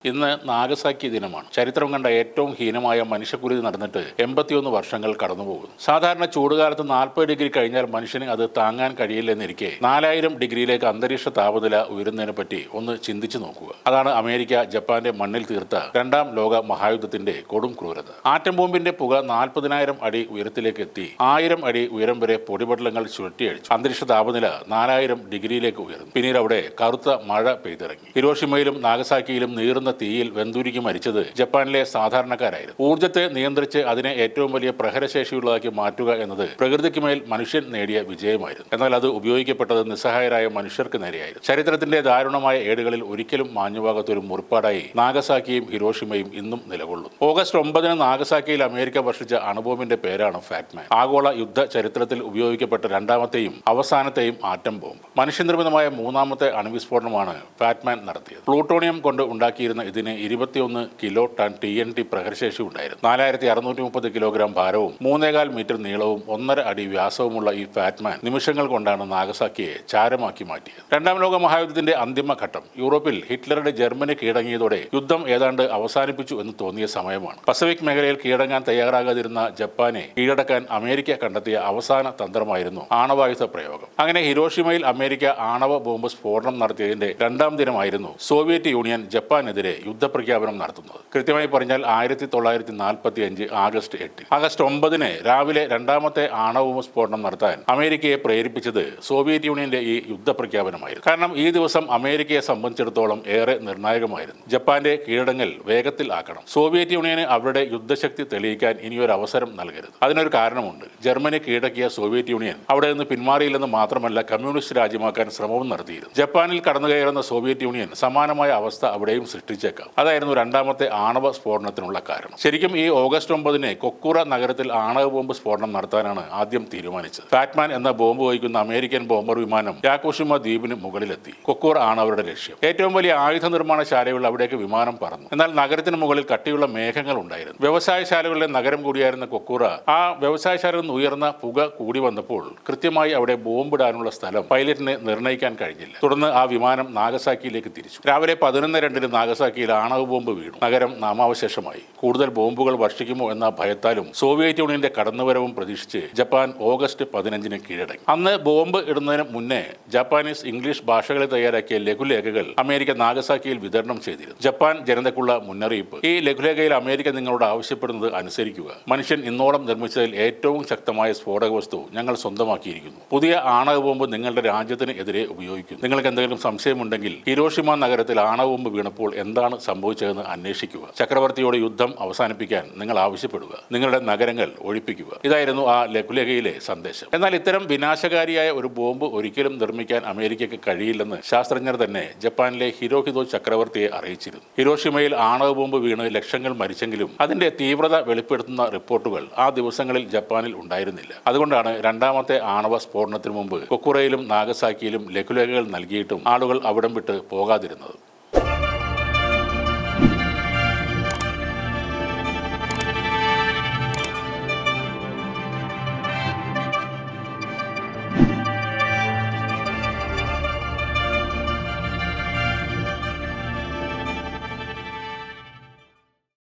ഇന്ന് നാഗസാക്കി ദിനമാണ്. ചരിത്രം കണ്ട ഏറ്റവും ഹീനമായ മനുഷ്യക്കുരുതി നടന്നിട്ട് 81 വർഷങ്ങൾ കടന്നുപോകുന്നു. സാധാരണ ചൂടുകാലത്ത് 40 ഡിഗ്രി കഴിഞ്ഞാൽ മനുഷ്യന് അത് താങ്ങാൻ കഴിയില്ലെന്നിരിക്കെ 4000 ഡിഗ്രിയിലേക്ക് അന്തരീക്ഷ താപനില ഉയരുന്നതിനെ പറ്റി ഒന്ന് ചിന്തിച്ചു നോക്കുക. അതാണ് അമേരിക്ക ജപ്പാന്റെ മണ്ണിൽ തീർത്ത രണ്ടാം ലോക മഹായുദ്ധത്തിന്റെ കൊടും ക്രൂരത. ആറ്റം ബോംബിന്റെ പുക 40,000 അടി ഉയരത്തിലേക്ക് എത്തി 1000 അടി ഉയരം വരെ പൊടിപടലങ്ങൾ ചുഴറ്റിയടിച്ചു. അന്തരീക്ഷ താപനില 4000 ഡിഗ്രിയിലേക്ക് ഉയർന്നു. പിന്നീട് അവിടെ കറുത്ത മഴ പെയ്തിറങ്ങി. ഹിരോഷിമയിലും നാഗസാക്കിയിലും നീറുന്ന തീയിൽ വെന്തുരുക്കി മരിച്ചത് ജപ്പാനിലെ സാധാരണക്കാരായിരുന്നു. ഊർജ്ജത്തെ നിയന്ത്രിച്ച് അതിനെ ഏറ്റവും വലിയ പ്രഹരശേഷിയുള്ളതാക്കി മാറ്റുക എന്നത് പ്രകൃതിക്ക് മേൽ മനുഷ്യൻ നേടിയ വിജയമായിരുന്നു. എന്നാൽ അത് ഉപയോഗിക്കപ്പെട്ടത് നിസ്സഹായരായ മനുഷ്യർക്ക് നേരെയായിരുന്നു. ചരിത്രത്തിന്റെ ദാരുണമായ ഏടുകളിൽ ഒരിക്കലും മാഞ്ഞുപോകാത്തൊരു മുറിപ്പാടായി നാഗസാക്കിയും ഹിരോഷിമയും ഇന്നും നിലകൊള്ളുന്നു. ഓഗസ്റ്റ് 9 നാഗസാക്കിയിൽ അമേരിക്ക വർഷിച്ച അണുബോംബിന്റെ പേരാണ് ഫാറ്റ്മാൻ. ആഗോള യുദ്ധ ചരിത്രത്തിൽ ഉപയോഗിക്കപ്പെട്ട രണ്ടാമത്തെയും അവസാനത്തെയും ആറ്റം ബോംബ്. മനുഷ്യനിർമ്മിതമായ മൂന്നാമത്തെ അണുവിസ്ഫോടനമാണ് ഫാറ്റ്മാൻ നടത്തിയത്. പ്ലൂട്ടോണിയം കൊണ്ട് ഉണ്ടാക്കിയിരുന്ന ഇതിന് 21 കിലോ ടൺ TNT പ്രഹരശേഷി ഉണ്ടായിരുന്നു. 4630 കിലോഗ്രാം ഭാരവും 3.25 മീറ്റർ നീളവും 1.5 അടി വ്യാസവുമുള്ള ഈ ഫാറ്റ്മാൻ നിമിഷങ്ങൾ കൊണ്ടാണ് നാഗസാക്കിയെ ചാരമാക്കി മാറ്റിയത്. രണ്ടാം ലോക മഹായുദ്ധത്തിന്റെ അന്തിമഘട്ടം യൂറോപ്പിൽ ഹിറ്റ്ലറുടെ ജർമ്മനി കീഴടങ്ങിയതോടെ യുദ്ധം ഏതാണ്ട് അവസാനിപ്പിച്ചു എന്ന് തോന്നിയ സമയമാണ്. പസഫിക് മേഖലയിൽ കീഴടങ്ങാൻ തയ്യാറാകാതിരുന്ന ജപ്പാനെ കീഴടക്കാൻ അമേരിക്ക കണ്ടെത്തിയ അവസാന തന്ത്രമായിരുന്നു ആണവായുധ പ്രയോഗം. അങ്ങനെ ഹിരോഷിമയിൽ അമേരിക്ക ആണവ ബോംബ് സ്ഫോടനം നടത്തിയതിന്റെ രണ്ടാം ദിനമായിരുന്നു സോവിയറ്റ് യൂണിയൻ ജപ്പാനെതിരെ യുദ്ധപ്രഖ്യാപനം നടത്തുന്നത്. കൃത്യമായി പറഞ്ഞാൽ 1945 ആഗസ്റ്റ് 8. ആഗസ്റ്റ് 9 രാവിലെ രണ്ടാമത്തെ ആണവ സ്ഫോടനം നടത്താൻ അമേരിക്കയെ പ്രേരിപ്പിച്ചത് സോവിയറ്റ് യൂണിയന്റെ ഈ യുദ്ധപ്രഖ്യാപനമായിരുന്നു. കാരണം ഈ ദിവസം അമേരിക്കയെ സംബന്ധിച്ചിടത്തോളം ഏറെ നിർണായകമായിരുന്നു. ജപ്പാന്റെ കീഴടങ്ങൽ വേഗത്തിൽ ആക്കണം. സോവിയറ്റ് യൂണിയന് അവരുടെ യുദ്ധശക്തി തെളിയിക്കാൻ ഇനിയൊരു അവസരം നൽകരുത്. അതിനൊരു കാരണമുണ്ട്. ജർമ്മനി കീഴടക്കിയ സോവിയറ്റ് യൂണിയൻ അവിടെ നിന്ന് പിന്മാറിയില്ലെന്ന് മാത്രമല്ല, കമ്മ്യൂണിസ്റ്റ് രാജ്യമാക്കാൻ ശ്രമവും നടത്തിയിരുന്നു. ജപ്പാനിൽ കടന്നുകയറുന്ന സോവിയറ്റ് യൂണിയൻ സമാനമായ അവസ്ഥ അവിടെയും സൃഷ്ടിച്ചേക്കാം. അതായിരുന്നു രണ്ടാമത്തെ ആണവ സ്ഫോടനത്തിനുള്ള കാരണം. ശരിക്കും ഈ ഓഗസ്റ്റ് 9 കൊക്കൂറ നഗരത്തിൽ ആണവ ബോംബ് സ്ഫോടനം നടത്താനാണ് ആദ്യം തീരുമാനിച്ചത്. ഫാറ്റ്മാൻ എന്ന ബോംബ് വഹിക്കുന്ന അമേരിക്കൻ ബോംബർ വിമാനം യാക്കോഷിമ ദ്വീപിന് മുകളിലെത്തി. കൊക്കൂർ ആണ് അവരുടെ ലക്ഷ്യം. ഏറ്റവും വലിയ ആയുധ നിർമ്മാണ ശാലയുള്ള അവിടേക്ക് വിമാനം പറന്നു. എന്നാൽ നഗരത്തിന് മുകളിൽ കട്ടിയുള്ള മേഘങ്ങൾ ഉണ്ടായിരുന്നു. വ്യവസായശാലകളുടെ നഗരം കൂടിയായിരുന്ന കൊക്കൂറ ആ വ്യവസായശാലയിൽ നിന്ന് ഉയർന്ന പുക കൂടി വന്നപ്പോൾ കൃത്യമായി അവിടെ ബോംബിടാനുള്ള സ്ഥലം പൈലറ്റിന് നിർണ്ണയിക്കാൻ കഴിഞ്ഞില്ല. തുടർന്ന് ആ വിമാനം നാഗസാക്കിയിലേക്ക് തിരിച്ചു. രാവിലെ 11:02 നാഗസാക്കിയിൽ ആണവ ബോംബ് വീണു. നഗരം നാമാവശേഷമായി. കൂടുതൽ ബോംബുകൾ വർഷിക്കുമോ എന്ന ഭയത്താലും സോവിയറ്റ് യൂണിയന്റെ കടന്നുവരവും പ്രതീക്ഷിച്ച് ജപ്പാൻ ഓഗസ്റ്റ് 15 കീഴടങ്ങി. അന്ന് ബോംബ് ഇടുന്നതിന് മുന്നേ ജപ്പാനീസ്, ഇംഗ്ലീഷ് ഭാഷകളിൽ തയ്യാറാക്കിയ ലഘുലേഖകൾ അമേരിക്ക നാഗസാക്കിയിൽ വിതരണം ചെയ്തിരുന്നു. ജപ്പാൻ ജനതയ്ക്കുള്ള മുന്നറിയിപ്പ്: ഈ ലഘുലേഖയിൽ അമേരിക്ക നിങ്ങളോട് ആവശ്യപ്പെടുന്നത് അനുസരിക്കുക. മനുഷ്യൻ ഇന്നോളം നിർമ്മിച്ചതിൽ ഏറ്റവും ശക്തമായ സ്ഫോടക വസ്തു ഞങ്ങൾ സ്വന്തമാക്കിയിരിക്കുന്നു. പുതിയ ആണവ ബോംബ് നിങ്ങളുടെ രാജ്യത്തിന് എതിരെ ഉപയോഗിക്കുന്നു. നിങ്ങൾക്ക് എന്തെങ്കിലും സംശയമുണ്ടെങ്കിൽ ഹിരോഷിമ നഗരത്തിൽ ആണവ ബോംബ് വീണപ്പോൾ എന്താണ് സംഭവിച്ചതെന്ന് അന്വേഷിക്കുക. ചക്രവർത്തിയോട് യുദ്ധം അവസാനിപ്പിക്കാൻ നിങ്ങൾ ആവശ്യപ്പെടുക. നിങ്ങളുടെ നഗരങ്ങൾ ഒഴിപ്പിക്കുക. ഇതായിരുന്നു ആ ലഘുലേഖയിലെ സന്ദേശം. എന്നാൽ ഇത്തരം വിനാശകാരിയായ ഒരു ബോംബ് ഒരിക്കലും നിർമ്മിക്കാൻ അമേരിക്കയ്ക്ക് കഴിയില്ലെന്ന് ശാസ്ത്രജ്ഞർ തന്നെ ജപ്പാനിലെ ഹിരോഹിതോ ചക്രവർത്തിയെ അറിയിച്ചിരുന്നു. ഹിരോഷിമയിൽ ആണവ ബോംബ് വീണ് ലക്ഷങ്ങൾ മരിച്ചെങ്കിലും അതിന്റെ തീവ്രത വെളിപ്പെടുത്തുന്ന റിപ്പോർട്ടുകൾ ആ ദിവസങ്ങളിൽ ജപ്പാനിൽ ഉണ്ടായിരുന്നില്ല. അതുകൊണ്ടാണ് രണ്ടാമത്തെ ആണവ സ്ഫോടനത്തിന് മുമ്പ് കൊക്കുറയിലും നാഗസാക്കിയിലും ലഘുലേഖകൾ നൽകിയിട്ടും ആളുകൾ അവിടം വിട്ട് പോകാതിരുന്നത്.